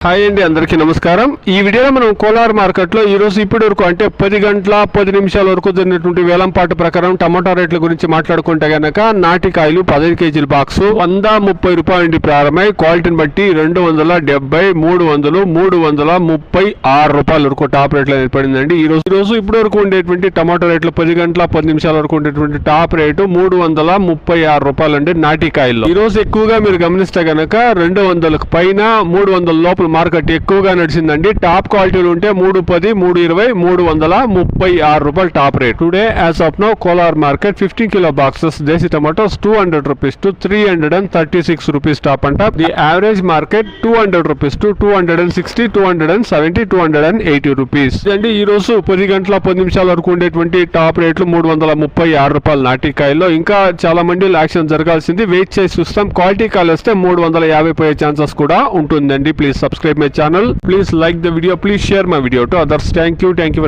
Hi అండి, అందరికీ నమస్కారం. ఈ వీడియోలో మనం కోలార్ మార్కెట్లో ఈరోజు ఇప్పటి వరకు అంటే 10 గంటల 10 నిమిషాల వరకు జరిగినటువంటి వేలంపాటు ప్రకారం టమాటా రేట్ల గురించి మాట్లాడుకుంటే గనక నాటికాయలు 15 కేజీల బాక్స్ 130 రూపాయల నుండి ప్రారంభమై క్వాలిటీని బట్టి 270, 300, 336 రూపాయల వరకు టాప్ రేట్లో ఏర్పడిందండి. ఈ రోజు ఇప్పటి వరకు ఉండేటువంటి టమాటా రేట్లు 10 గంటల 10 నిమిషాల వరకు ఉండేటువంటి టాప్ రేటు 336 రూపాయలు అండి నాటికాయల్లో. ఈ రోజు ఎక్కువగా మీరు గమనిస్తే గనక 200 పైన 300 లోపల మార్కెట్ ఎక్కువగా నడిచిందండి. టాప్ క్వాలిటీలు ఉంటే 310, 320, 336 రూపాయలు top rate. Today as of now Kolar market 15 kilo boxes దేశీ tomatoes 200 rupees to 336 rupees top అంట. The average market 200 rupees to 260, 270, 280 rupees అండి. ఈ రోజు 10 గంటల 10 నిమిషాల వరకు ఉండేటువంటి టాప్ రేట్లు 336 రూపాయలు నాటికాయల్లో. ఇంకా చాలా మంది యాక్షన్ జరగాల్సింది, వెయిట్ చేసి చూస్తాం. క్వాలిటీ కాయలు వస్తే 350 పోయే ఛాన్సెస్ కూడా ఉంటుందండి. Please subscribe my channel, please like the video, please share my video to others. Thank you very much.